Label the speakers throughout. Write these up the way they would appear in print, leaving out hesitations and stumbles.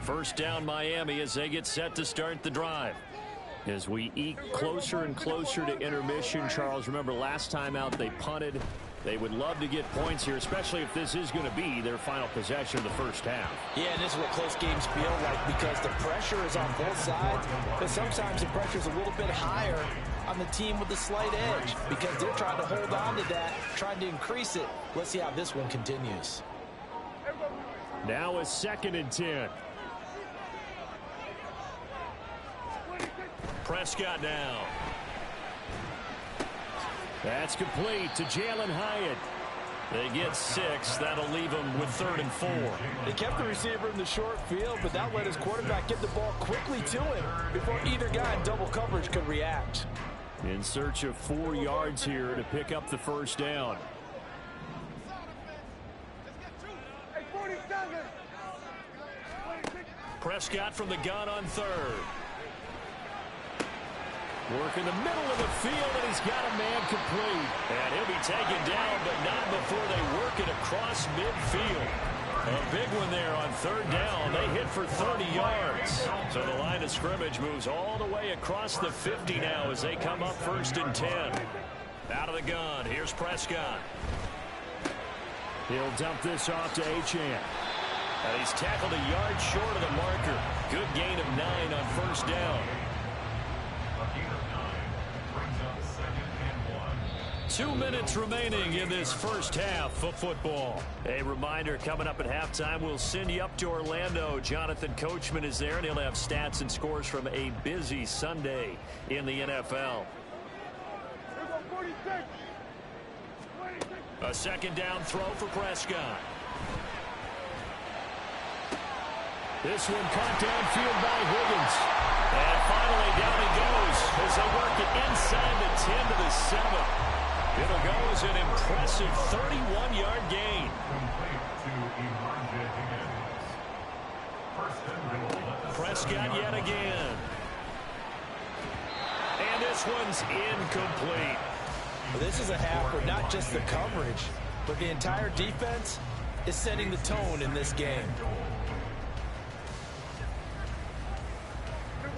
Speaker 1: First down Miami as they get set to start the drive. As we eke closer and closer to intermission, Charles, remember last time out they punted. They would love to get points here, especially if this is going to be their final possession of the first half.
Speaker 2: Yeah, and this is what close games feel like because the pressure is on both sides, but sometimes the pressure is a little bit higher on the team with the slight edge because they're trying to hold on to that, trying to increase it. Let's see how this one continues.
Speaker 1: Now a 2nd and 10. Prescott now. That's complete to Jalen Hyatt. They get 6. That'll leave them with 3rd and 4.
Speaker 2: They kept the receiver in the short field, but that let his quarterback get the ball quickly to him before either guy in double coverage could react.
Speaker 1: In search of 4 yards here to pick up the first down. Prescott from the gun on 3rd. Work in the middle of the field, and he's got a man complete. And he'll be taken down, but not before they work it across midfield. A big one there on 3rd down. They hit for 30 yards. So the line of scrimmage moves all the way across the 50 now as they come up 1st and 10. Out of the gun, here's Prescott. He'll dump this off to Achane. And he's tackled a yard short of the marker. Good gain of 9 on 1st down. 2 minutes remaining in this first half of football. A reminder, coming up at halftime, we'll send you up to Orlando. Jonathan Coachman is there, and he'll have stats and scores from a busy Sunday in the NFL. A 2nd down throw for Prescott. This one caught downfield by Higgins. And finally down he goes as they work it inside the 10 to the 7. It'll go as an impressive 31-yard gain. Prescott yet again. And this one's incomplete.
Speaker 2: Well, this is a half where not just the coverage, but the entire defense is setting the tone in this game.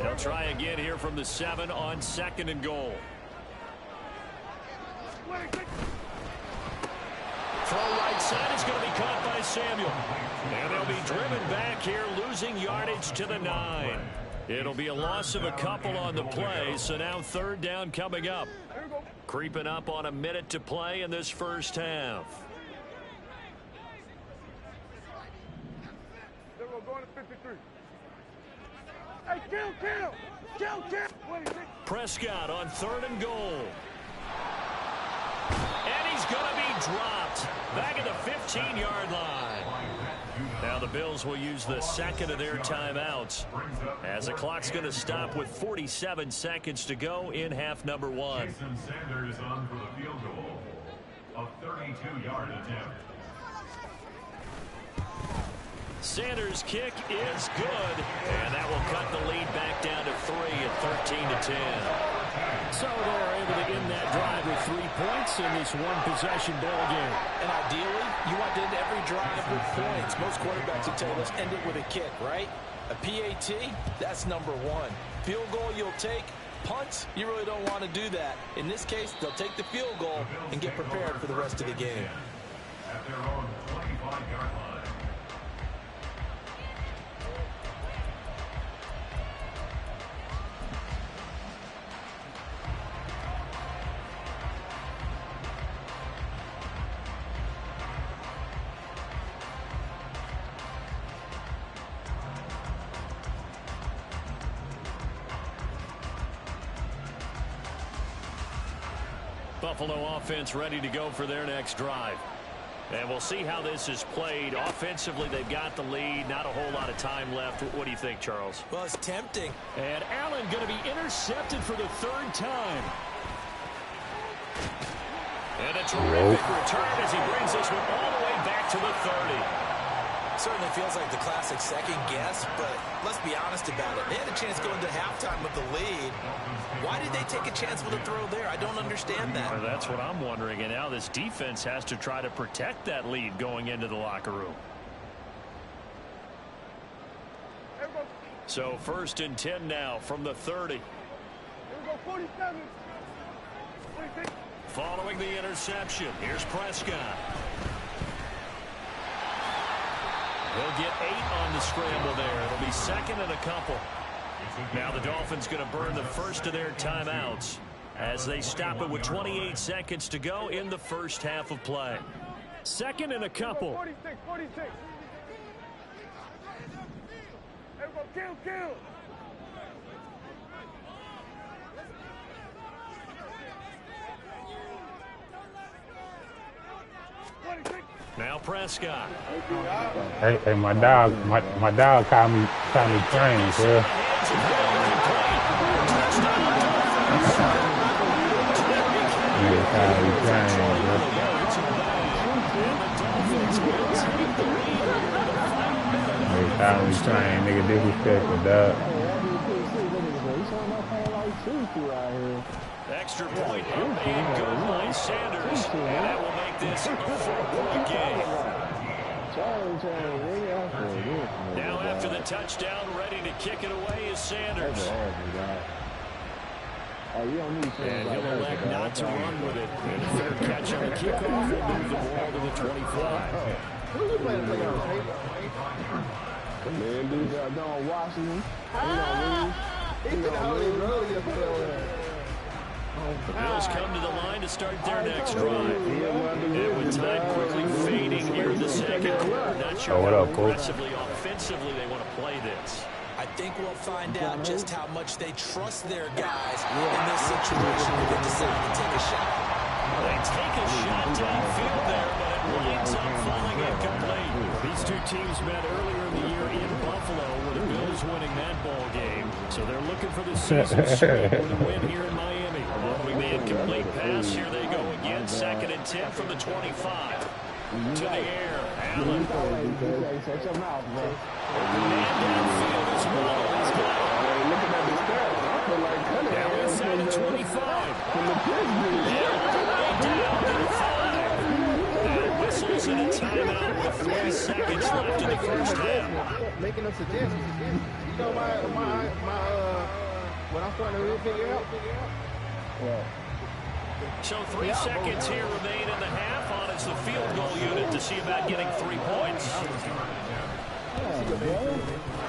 Speaker 1: They'll try again here from the 7 on 2nd and goal. Throw right side is going to be caught by Samuel. And they'll be driven back here, losing yardage to the 9. It'll be a loss of a couple on the play, so now 3rd down coming up. Creeping up on a minute to play in this first half. Prescott on 3rd and goal. And he's going to be dropped back at the 15-yard line. Now the Bills will use the 2nd of their timeouts as the clock's going to stop with 47 seconds to go in half number 1.
Speaker 3: Jason Sanders on for the field goal. A 32-yard attempt.
Speaker 1: Sanders' kick is good, and that will cut the lead back down to 3 at 13-10. So they're able to end that drive with 3 points in this one-possession ball game.
Speaker 2: And ideally, you want to end every drive with points. Most quarterbacks will tell us end it with a kick, right? A PAT, that's number 1. Field goal you'll take. Punts, you really don't want to do that. In this case, they'll take the field goal and get prepared for the rest of the game.
Speaker 3: At their own 25-yard line.
Speaker 1: Buffalo offense ready to go for their next drive. And we'll see how this is played. Offensively, they've got the lead. Not a whole lot of time left. What do you think, Charles?
Speaker 2: Well, it's tempting.
Speaker 1: And Allen going to be intercepted for the 3rd time. And a terrific return as he brings this one all the way back to the 30.
Speaker 2: Certainly feels like the classic second guess, but let's be honest about it. They had a chance going to halftime with the lead. Why did they take a chance with a throw there? I don't understand that.
Speaker 1: Well, that's what I'm wondering. And now this defense has to try to protect that lead going into the locker room. So 1st and 10 now from the 30. Following the interception, here's Prescott. He'll get 8 on the scramble there. It'll be 2nd and a couple. Now the Dolphins going to burn the first of their timeouts as they stop it with 28 seconds to go in the first half of play. 2nd and a couple.
Speaker 4: 46. Kill.
Speaker 1: Now Prescott.
Speaker 5: Hey, my dog called me train, bro. Nigga disrespectful, dog.
Speaker 1: Extra point being good by Sanders, and that will make this a 4-point game. Now after the touchdown, ready to kick it away is Sanders. And he'll elect not to run with it. And a fair catch on the kickoff will move the ball to the 25.
Speaker 4: Man, dude, don't watch him.
Speaker 1: The Bills come to the line to start their next drive. And with time quickly fading here in the second quarter, not sure how aggressively, offensively they want to play this.
Speaker 2: I think we'll find out just how much they trust their guys in this situation if they decide to take a shot.
Speaker 1: They take a shot downfield there, but it winds up falling incomplete. These two teams met earlier in the year in Buffalo with the Bills winning that ball game. So they're looking for the season straight with a win here in Miami. Following the incomplete pass, here they go again. 2nd and 10 from the 25. To the air, Allen. Man downfield as well. He's got it. Now inside the 25. And all the way down to the 5. And whistles in a timeout with 3 seconds left in the first half.
Speaker 4: Making them suggestions. You know what I'm trying to really figure out?
Speaker 1: So 3 seconds here remain in the half on it's the field goal unit to see about getting 3 points.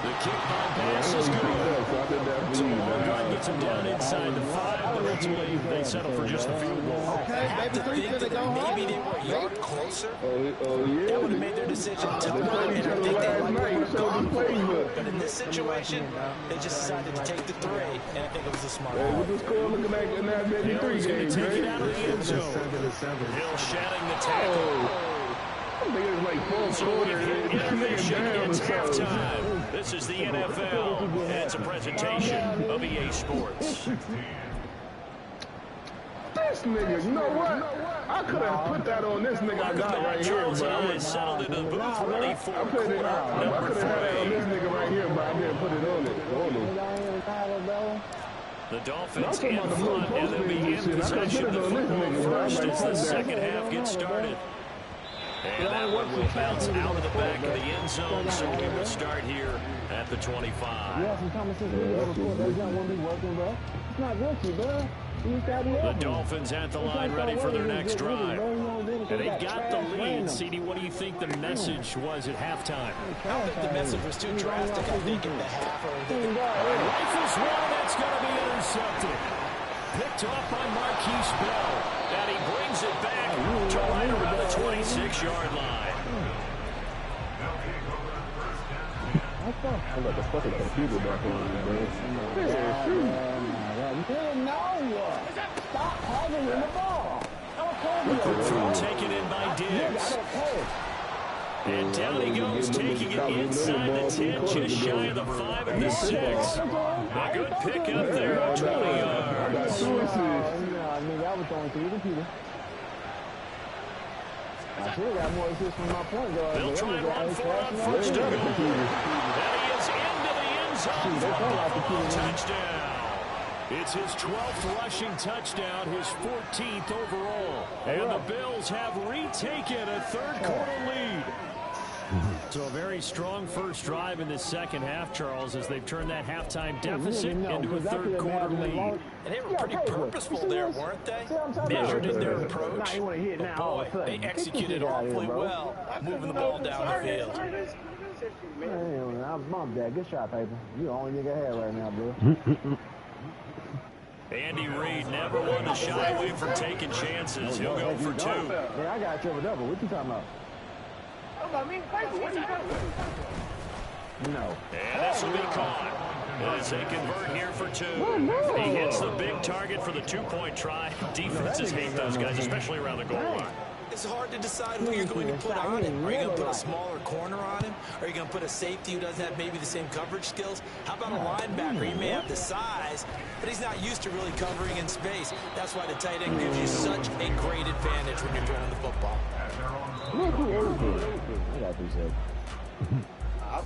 Speaker 1: The kick by pass is good. So the long drive gets him down inside the 5, but ultimately they settle for just the field goal.
Speaker 2: I have to think that maybe they were a yard closer. That would have made their decision tougher, and I think they might have gone for it. But in this situation, they just decided to take the 3, and I think it was a smart move.
Speaker 1: Hill's going to take it out of the end zone. Hill shedding the tackle. So we've hit intermission. It's halftime. This is the NFL, and it's a presentation of EA Sports.
Speaker 4: This nigga, you know what? I could have put that on this nigga I got right here,
Speaker 1: Charles Hyde settled into the booth ready for quarter number 3.
Speaker 4: I could have had it on this nigga right here, but I didn't put it on it.
Speaker 1: The Dolphins in front, and they'll be in possession of the football first as the second half gets started. And that one will bounce out of the back of the end zone, so we will start here at the 25. The Dolphins at the line ready for their next drive. And they've got the lead. CD, what do you think the message was at halftime?
Speaker 2: I don't think the message was too drastic. I think in the half or
Speaker 1: Rifles one, that's going to be intercepted. Picked off by Marquise Bell. And he brings it back to right around the 26-yard line.
Speaker 4: I got the fucking computer back on me, bro. Stop holding the ball.
Speaker 1: Throw taken in by Diggs. And down he goes, taking it inside the 10, just shy of the 5 and the 6. A good pick up there of 20 yards. They'll try and run for it on first and goal. And he is into the end zone for a Buffalo touchdown. It's his 12th rushing touchdown, his 14th overall. And the Bills have retaken a third quarter lead. So a very strong first drive in the second half, Charles, as they've turned that halftime deficit into a third quarter lead.
Speaker 2: And they were pretty purposeful there, weren't they? Measured in their approach. But boy, they executed awfully well, moving the ball down the field.
Speaker 6: Man, I bumped that. Good shot, paper. You the only nigga here right now, bro.
Speaker 1: Andy Reid never one to shy away from taking chances. He'll go for 2.
Speaker 6: Yeah, I got a triple-double. What you talking about? No.
Speaker 1: And this will be caught as they convert here for 2. He hits the big target for the 2-point try. Defenses hate those guys, especially around the goal line.
Speaker 2: It's hard to decide who you're going to put on him. Are you going to put a smaller corner on him? Are you going to put a safety who doesn't have maybe the same coverage skills? How about a linebacker? He may have the size, but he's not used to really covering in space. That's why the tight end gives you such a great advantage when you're throwing the football.
Speaker 4: I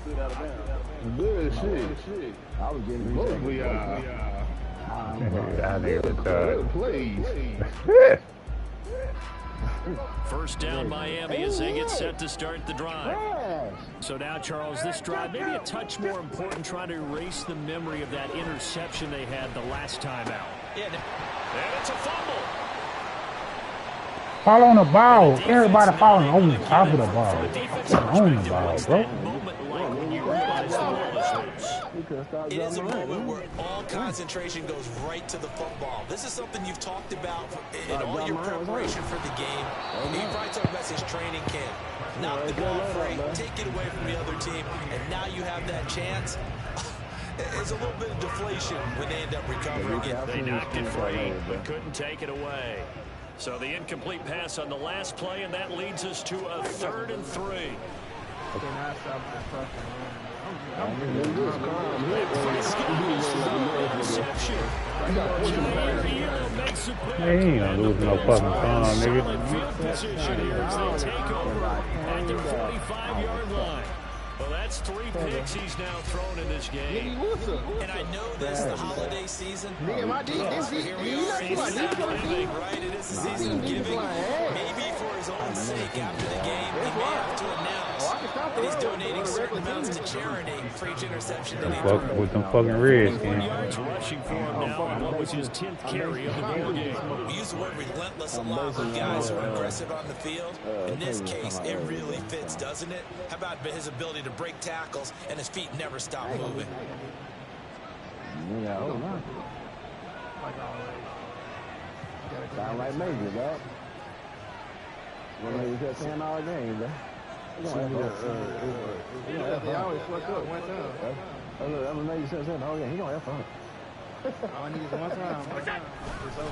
Speaker 4: threw that around. Good shit.
Speaker 6: I was getting
Speaker 4: Hopefully,
Speaker 5: Good
Speaker 4: plays.
Speaker 1: First down Miami as they get set to start the drive. So now, Charles, this drive maybe a touch more important, trying to erase the memory of that interception they had the last time out.
Speaker 2: Yeah,
Speaker 1: and it's a fumble.
Speaker 5: Fall on the ball. Everybody falling on the top of the ball. On the ball, bro.
Speaker 2: It is a moment where all concentration goes right to the football. This is something you've talked about in all your preparation for the game. You probably talked about his training camp. Knock the ball free, take it away from the other team, and now you have that chance. It's a little bit of deflation when they end up recovering it.
Speaker 1: They knocked it free, but couldn't take it away. So the incomplete pass on the last play, and that leads us to a 3rd and 3.
Speaker 5: Hey, he ain't gonna lose no fucking time, nigga.
Speaker 1: At their 45-yard line. Well, that's 3 picks he's now thrown in this game.
Speaker 2: And I know this is the holiday season.
Speaker 1: Here we are in Thanksgiving,
Speaker 2: right? It is the season of giving. Maybe for his own sake after the game, he may have to announce that he's donating certain amounts to charity for each interception that he threw.
Speaker 5: With them fucking Reds, man.
Speaker 1: Yards rushing for him now on what was his 10th carry of the ball game.
Speaker 2: We use the word relentless a lot with guys who are aggressive on the field. In this case, it really fits, doesn't it? How about his ability to break tackles and his feet never stop moving?
Speaker 6: Yeah, hold on. Sound like major, dog. When they just $10 game, bro. They always fuck up one time. I'm gonna make you say that. Oh yeah, he gonna have fun.
Speaker 7: All I need is one time. It's over.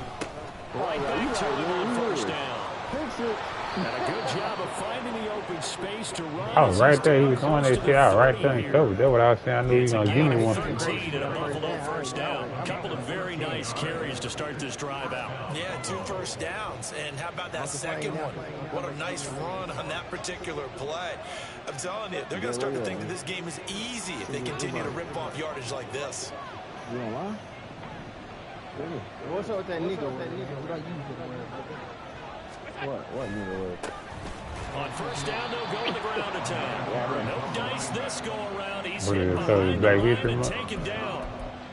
Speaker 1: Right back to him on first down.
Speaker 6: Fix it.
Speaker 1: And a good job of finding the open space to run.
Speaker 5: Oh, right there, he was throwing that shit out right there and covered. That's what I was saying. I knew he was gonna give me one.
Speaker 1: 13 and a Buffalo first down. A couple of very nice carries to start this drive out.
Speaker 2: Yeah, 2 first downs. And how about that second one? What a nice run on that particular play. I'm telling you, they're going to start to think that this game is easy if they continue to rip off yardage like this.
Speaker 6: You don't lie?
Speaker 7: What's up with that nigga?
Speaker 6: What nigga?
Speaker 1: On first down, they'll go to the ground attack. No dice this go around. He's
Speaker 5: What
Speaker 1: hit
Speaker 5: is it,
Speaker 1: behind the
Speaker 5: back
Speaker 1: line
Speaker 5: here,
Speaker 1: and
Speaker 5: Tremont?
Speaker 1: taken down.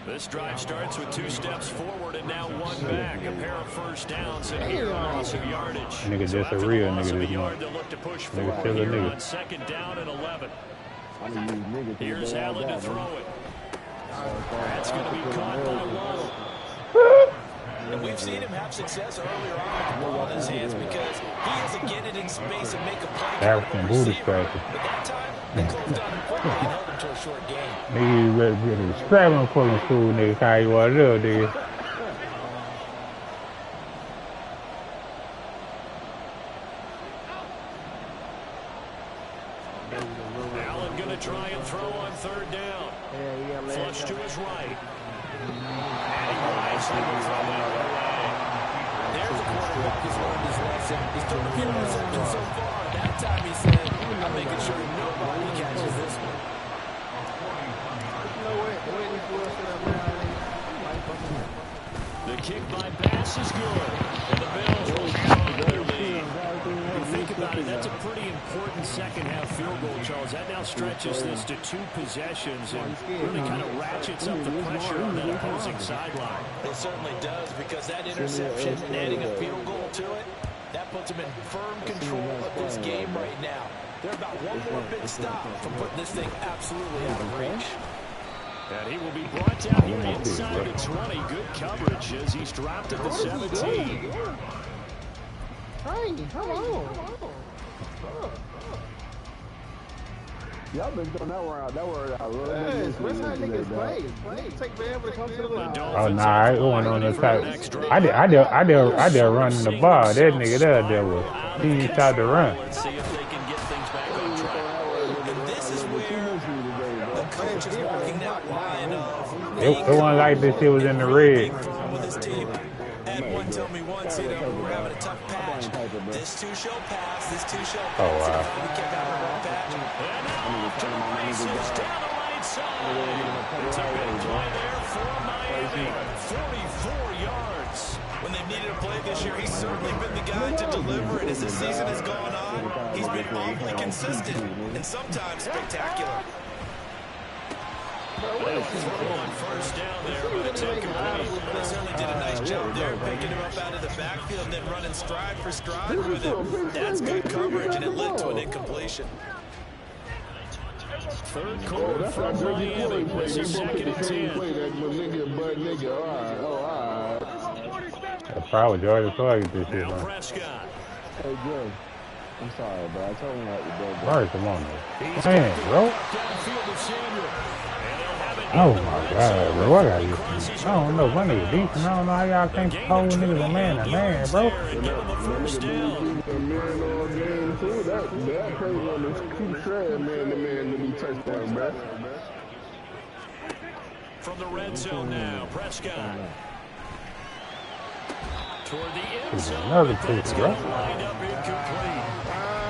Speaker 1: This drive starts with 2 steps forward and now 1 back. A pair of first downs and here loss of yardage.
Speaker 5: Nigga,
Speaker 1: So
Speaker 5: just a
Speaker 1: after
Speaker 5: real
Speaker 1: the loss
Speaker 5: nigga
Speaker 1: of a
Speaker 5: this
Speaker 1: yard,
Speaker 5: month.
Speaker 1: they'll look to push
Speaker 5: Nigga
Speaker 1: forward
Speaker 5: still a
Speaker 1: here
Speaker 5: nigga.
Speaker 1: on 2nd down and 11.
Speaker 6: Here's
Speaker 1: Here's Allen to throw it. That's going to be caught by Waddle.
Speaker 2: And we've seen him have success earlier on with the ball in his hands because he has to get it in space and make a play.
Speaker 5: African booty scratcher.
Speaker 2: But that time, they closed down him quickly and held him to a short game.
Speaker 5: Nigga, you ready to scrap him fucking school, nigga. How you want to do, nigga?
Speaker 1: Allen going to try and throw on 3rd down. Flush to his right. And he wisely will throw that one away.
Speaker 2: There's a quarterback who's learned his lesson. He's thrown a few interceptions so far. That time he said, I'm making sure nobody catches this one.
Speaker 1: The kick by Bass is good. And the Bills will hang on to their lead. If you think about it, that's a pretty important important second-half field goal, Charles. That now stretches this to 2 possessions and really kind of ratchets up the pressure on that opposing sideline.
Speaker 2: It certainly does, because that interception and adding a field goal to it, that puts them in firm control of this game right now. They're about one more big stop from putting this thing absolutely out of reach.
Speaker 1: And he will be brought down here inside the 20. Good coverage as he's dropped at the 17.
Speaker 7: Hey, come on.
Speaker 6: Y'all been doing that word out.
Speaker 7: Yes, that's how niggas play. Take forever to come to the line.
Speaker 5: Oh, nah, I going on the side. I did run the ball. That nigga there was. He tried to run.
Speaker 1: Let's see if they can get things back on track.
Speaker 2: And this is where the coach is walking that line of
Speaker 5: It wasn't like this shit was in the red.
Speaker 2: with his team. And one told me once, we're having a tough patch. This too shall pass. This too shall pass.
Speaker 5: Oh, wow.
Speaker 2: We kept having a rough patch.
Speaker 1: And now to the races down the right side. It's a big play there for Miami. 44 yards.
Speaker 2: When they needed a play this year, he's certainly been the guy to deliver it. As the season has gone on, he's been awfully consistent and sometimes spectacular.
Speaker 1: They'll throw on first down there, but it's incomplete.
Speaker 2: They certainly did a nice job there, picking him up out of the backfield and then running stride for stride with him. That's good coverage, and it led to an incompletion.
Speaker 1: Third quarter from Miami. This is second and 10.
Speaker 5: That's probably Georgia Floyd this shit,
Speaker 1: Now
Speaker 5: man.
Speaker 1: Prescott.
Speaker 6: Hey, George. I'm sorry, but I told him not to go.
Speaker 5: First, come on, man. Man, bro.
Speaker 1: Downfield to Samuel. And they'll have it.
Speaker 5: Oh, my God, bro. What got you? I don't know. My nigga decent. I don't know how y'all can't hold niggas a man, bro.
Speaker 1: And give him a first down.
Speaker 4: That crazy on this keep trying man to be touchdown, bro.
Speaker 1: From the red zone now, Prescott. Toward the end zone.
Speaker 5: Another
Speaker 1: but
Speaker 5: two,
Speaker 1: that's
Speaker 5: bro.
Speaker 1: gonna wind up incomplete.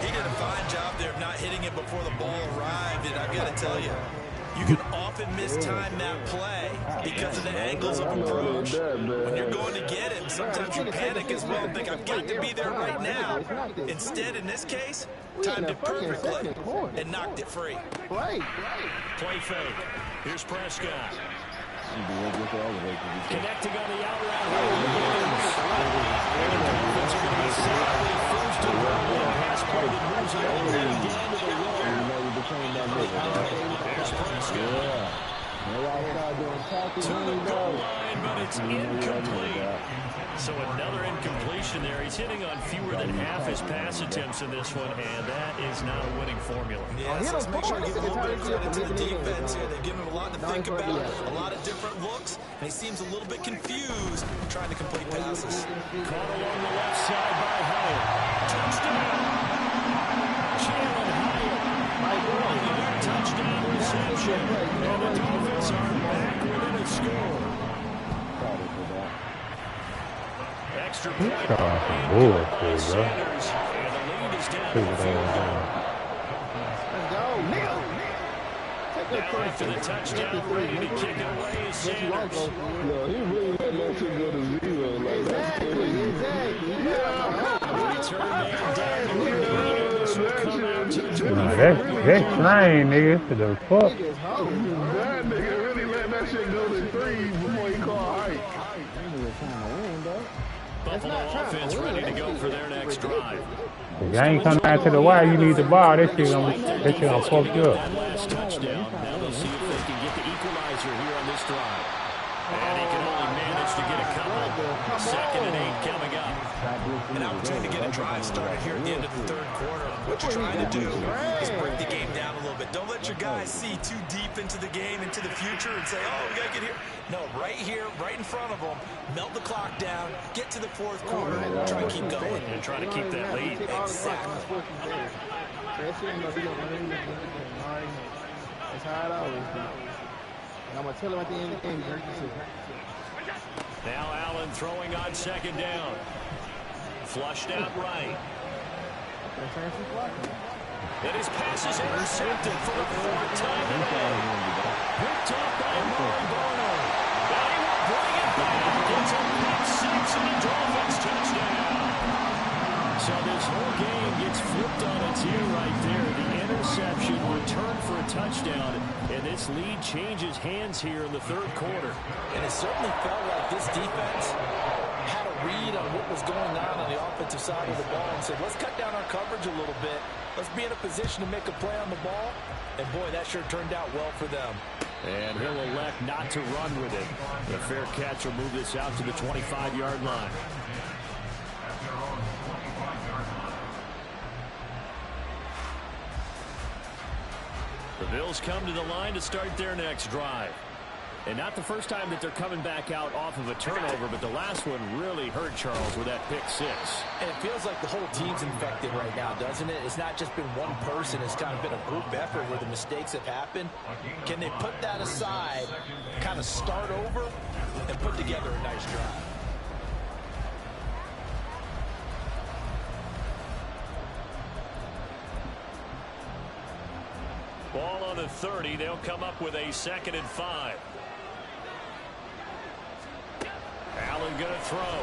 Speaker 2: He did a fine job there of not hitting it before the ball arrived, and I've got to tell you, you can often mistime that play because of the angles of approach. When you're going to get him, sometimes you panic as well and think, I've got to be there right now. Instead, in this case, timed it perfectly and knocked it free.
Speaker 1: Play fake. Here's Prescott. Connecting on the out route. And the Dolphins are going to be solidly first and goal. Pass play that moves it all the way down to the line. There's Prescott. To the goal line, but it's incomplete. So another incompletion there. He's hitting on fewer than half his pass attempts in this one, and that is not a winning formula.
Speaker 2: Yes, let's make sure we give a little bit of credit to the defense here. They've given him a lot to think about, a lot of different looks, and he seems a little bit confused trying to complete passes.
Speaker 1: Caught along the left side by Hyatt. Touchdown! Jalen Hyatt. Touchdown reception. And the Dolphins are back within a score. Extra point.
Speaker 5: Bullshit, bro.
Speaker 1: Sanders. And the lead is down to the field.
Speaker 7: Let's go.
Speaker 1: Now after the touchdown, ready to kick it away is Sanders.
Speaker 4: Yo, he really let that shit go to zero. Like, that's crazy.
Speaker 7: Exactly.
Speaker 1: Return man down. This will come out to the
Speaker 5: That's train, nigga. To the fuck.
Speaker 4: That nigga really let that shit go to 3 before he called height.
Speaker 1: Buffalo offense ready to go for their next drive.
Speaker 5: If you ain't come down to the wire, you need the ball. That shit gonna fuck you up.
Speaker 1: That last touchdown. Now they'll see if they can get the equalizer here on this drive. And he can only manage to get a couple. 2nd and 8 coming up.
Speaker 2: An opportunity to get a drive started here at the end of the third quarter. What you're trying to do is break the game down a little bit. Don't let your guys see too deep into the game, into the future, and say, oh, we got to get here. No, right here, right in front of them, melt the clock down, get to the fourth quarter, and try to keep going.
Speaker 1: And try to keep that lead.
Speaker 2: Exactly.
Speaker 7: That's how it always be. And I'm going to tell him at the end of the game,
Speaker 1: Now Allen throwing on 2nd down. Flushed out right. And his pass is intercepted for the 4th time today. Picked up by Moribano. And he will bring it back. It's a pick 6 and a Dolphins touchdown. So this whole game gets flipped on its ear right there completion, return for a touchdown, and this lead changes hands here in the third quarter.
Speaker 2: And it certainly felt like this defense had a read on what was going on the offensive side of the ball and said, let's cut down our coverage a little bit. Let's be in a position to make a play on the ball. And, boy, that sure turned out well for them.
Speaker 1: And he'll elect not to run with it. The fair catch will move this out to the 25-yard line. The Bills come to the line to start their next drive. And not the first time that they're coming back out off of a turnover, but the last one really hurt Charles with that pick six.
Speaker 2: And it feels like the whole team's infected right now, doesn't it? It's not just been one person. It's kind of been a group effort where the mistakes have happened. Can they put that aside, kind of start over, and put together a nice drive?
Speaker 1: Ball on the 30. They'll come up with a 2nd and 5. Allen going to throw.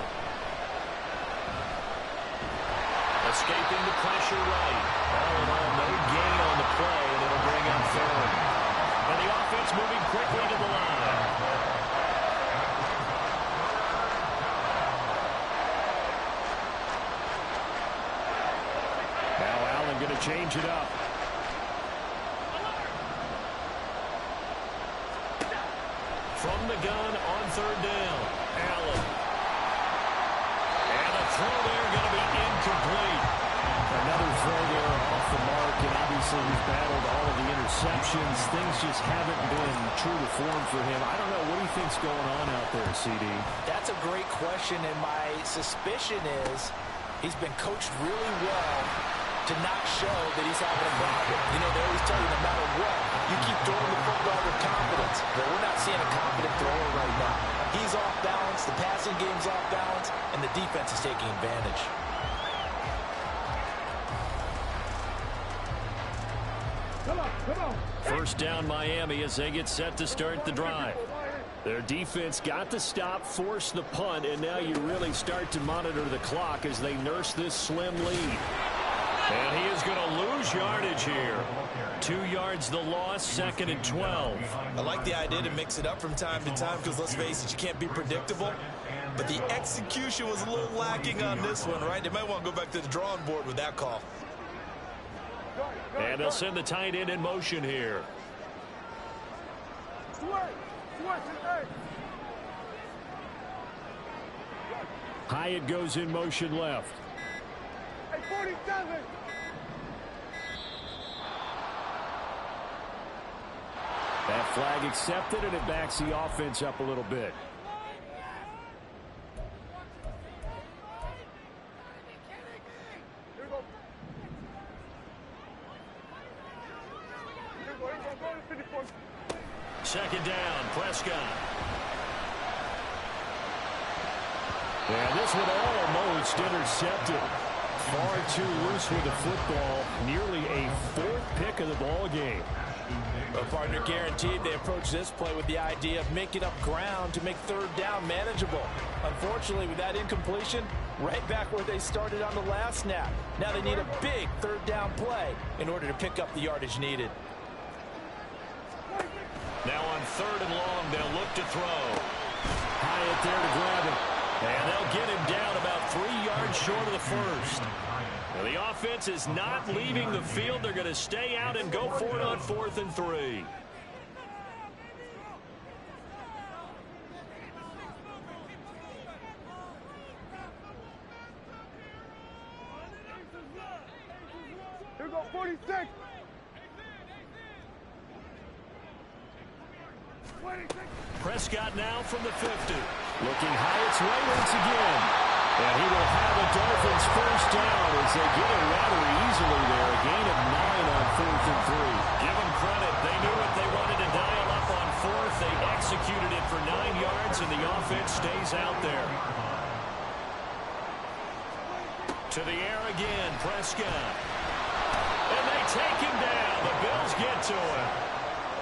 Speaker 1: Escaping the pressure right. All in all, no gain on the play, and it'll bring up 3rd. And the offense moving quickly to the line. Now Allen going to change it up. From the gun on 3rd down, Allen. And the throw there going to be incomplete. Another throw there off the mark, and obviously he's battled all of the interceptions. Things just haven't been true to form for him. I don't know. What do you think's going on out there, CD?
Speaker 2: That's a great question, and my suspicion is he's been coached really well to not show that he's having a problem. You know, they always tell you no matter what, you keep throwing the football with confidence. But we're not seeing a confident thrower right now. He's off balance, the passing game's off balance, and the defense is taking advantage.
Speaker 4: Come on.
Speaker 1: First down Miami as they get set to start the drive. Their defense got the stop, forced the punt, and now you really start to monitor the clock as they nurse this slim lead. And he is going to lose yardage here. 2 yards the loss, 2nd and 12.
Speaker 2: I like the idea to mix it up from time to time because, let's face it, you can't be predictable. But the execution was a little lacking on this one, right? They might want to go back to the drawing board with that call.
Speaker 1: And they'll send the tight end in motion here. Hyatt goes in motion left.
Speaker 4: Hey, 47.
Speaker 1: That flag accepted, and it backs the offense up a little bit. Second down, Prescott. And this one almost intercepted. Far too loose with the football. Nearly a 4th pick of the ball game.
Speaker 2: Well, partner, guaranteed they approach this play with the idea of making up ground to make 3rd down manageable. Unfortunately, with that incompletion, right back where they started on the last snap. Now they need a big 3rd down play in order to pick up the yardage needed.
Speaker 1: Now on 3rd and long, they'll look to throw. Hyatt there to grab him. And they'll get him down about 3 yards short of the first. Well, the offense is not leaving the field. They're going to stay out and go for it on 4th and 3.
Speaker 4: Here go 46.
Speaker 1: Prescott now from the 50. Looking Hyatt's way once again. And he will have a Dolphins first down as they get it rather easily there. A gain of 9 on 4th and 3. Give them credit. They knew what they wanted to dial up on 4th. They executed it for 9 yards, and the offense stays out there. To the air again, Prescott. And they take him down. The Bills get to him.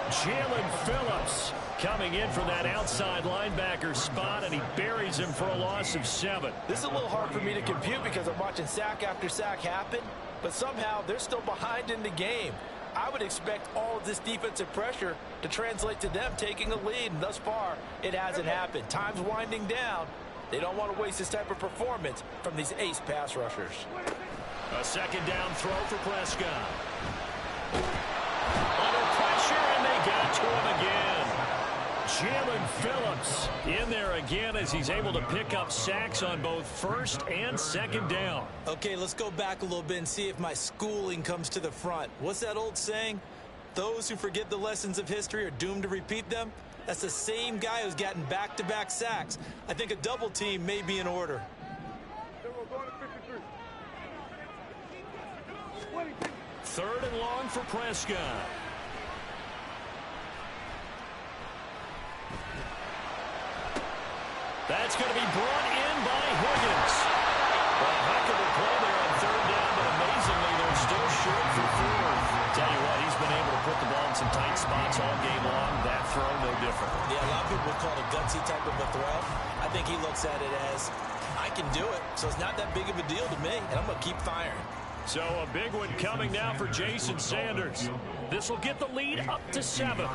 Speaker 1: Jalen Phillips coming in for that outside linebacker spot, and he buries him for a loss of 7.
Speaker 2: This is a little hard for me to compute because I'm watching sack after sack happen, but somehow they're still behind in the game. I would expect all of this defensive pressure to translate to them taking a lead. And thus far, it hasn't happened. Time's winding down. They don't want to waste this type of performance from these ace pass rushers.
Speaker 1: A second down throw for Prescott. Under pressure, and they got to him again. Jalen Phillips in there again as he's able to pick up sacks on both first and second down.
Speaker 2: Okay, let's go back a little bit and see if my schooling comes to the front. What's that old saying? Those who forget the lessons of history are doomed to repeat them. That's the same guy who's gotten back-to-back sacks. I think a double team may be in order.
Speaker 1: Third and long for Prescott. That's going to be brought in by Higgins. Well, heck of a play there on third down, but amazingly, they're still short for fourth. Tell you what, he's been able to put the ball in some tight spots all game long. That throw, no different.
Speaker 2: Yeah, a lot of people would call it a gutsy type of a throw. I think he looks at it as, I can do it, so it's not that big of a deal to me, and I'm going to keep firing.
Speaker 1: So a big one coming now for Jason Sanders. This will get the lead up to 7.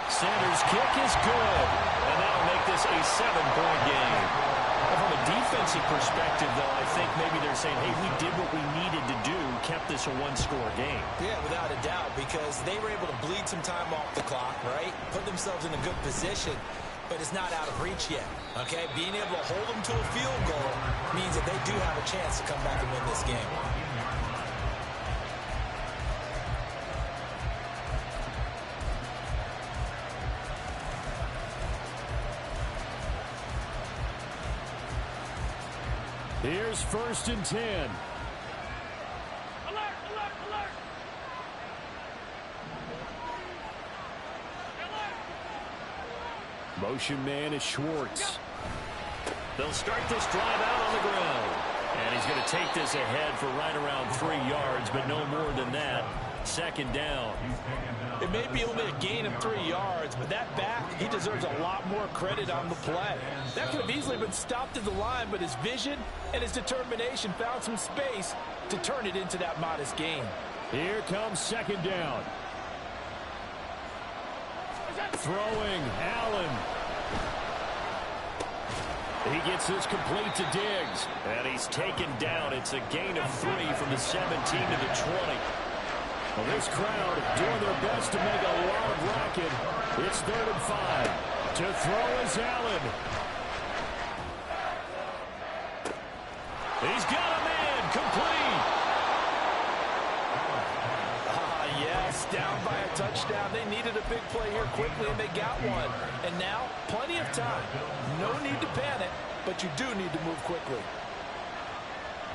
Speaker 1: Sanders' kick is good, and that'll make this a 7-point game. And from a defensive perspective, though, I think maybe they're saying, hey, we did what we needed to do, kept this a one-score game.
Speaker 2: Yeah, without a doubt, because they were able to bleed some time off the clock, right? Put themselves in a good position, but it's not out of reach yet, okay? Being able to hold them to a field goal means that they do have a chance to come back and win this game.
Speaker 1: Here's first and 10.
Speaker 8: Alert, alert, alert.
Speaker 1: Motion man is Schwartz. They'll start this drive out on the ground. And he's going to take this ahead for right around 3 yards, but no more than that. Second down.
Speaker 2: It may be only a gain of 3 yards, but that back, he deserves a lot more credit on the play. That could have easily been stopped at the line, but his vision and his determination found some space to turn it into that modest gain.
Speaker 1: Here comes second down. Throwing, Allen. He gets this complete to Diggs. And he's taken down. It's a gain of 3 from the 17 to the 20. Well, this crowd doing their best to make a lot of racket. It's 3rd and 5. To throw is Allen. He's got a man complete.
Speaker 2: Yes, down by a touchdown. They needed a big play here quickly, and they got one. And now, plenty of time. No need to panic, but you do need to move quickly.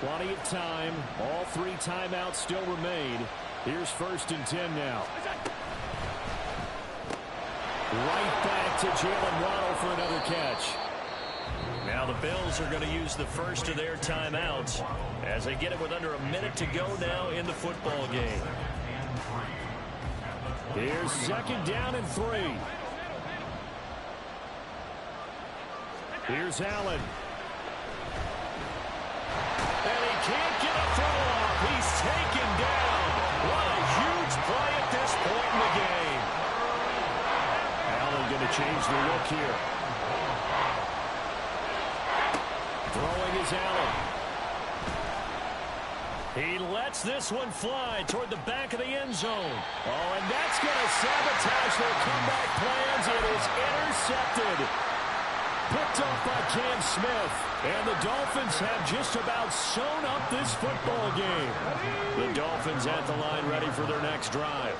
Speaker 1: Plenty of time. All 3 timeouts still remain. Here's first and 10 now. Right back to Jalen Waddle for another catch. Now the Bills are going to use the first of their timeouts as they get it with under a minute to go now in the football game. Here's second down and 3. Here's Allen. And he can't get a throw off. He's taken down. What a huge play at this point in the game. Allen going to change the look here. Throwing is Allen. He lets this one fly toward the back of the end zone. Oh, and that's going to sabotage their comeback plans. It is intercepted. Picked off by Cam Smith. And the Dolphins have just about sewn up this football game. The Dolphins at the line ready for their next drive.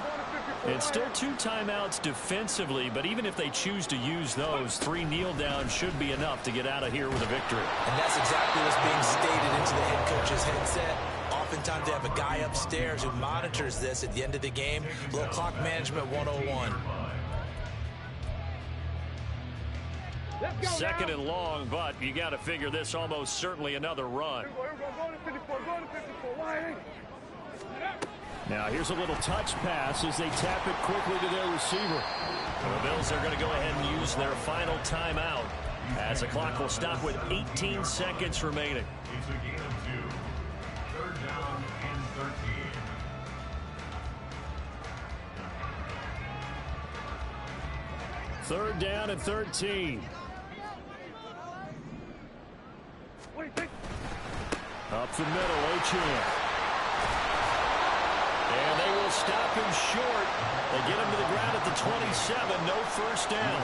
Speaker 1: It's still 2 timeouts defensively, but even if they choose to use those, 3 kneel downs should be enough to get out of here with a victory.
Speaker 2: And that's exactly what's being stated into the head coach's headset. Oftentimes they have a guy upstairs who monitors this at the end of the game. A little clock management 101.
Speaker 1: Second and long, but you got to figure this almost certainly another run. Now here's a little touch pass as they tap it quickly to their receiver. The Bills are going to go ahead and use their final timeout as the clock will stop with 18 seconds remaining.
Speaker 3: It's a gain of 2. 3rd down and 13.
Speaker 1: 3rd down and 13. Up the middle, Achane. And they will stop him short. They get him to the ground at the 27. No first down.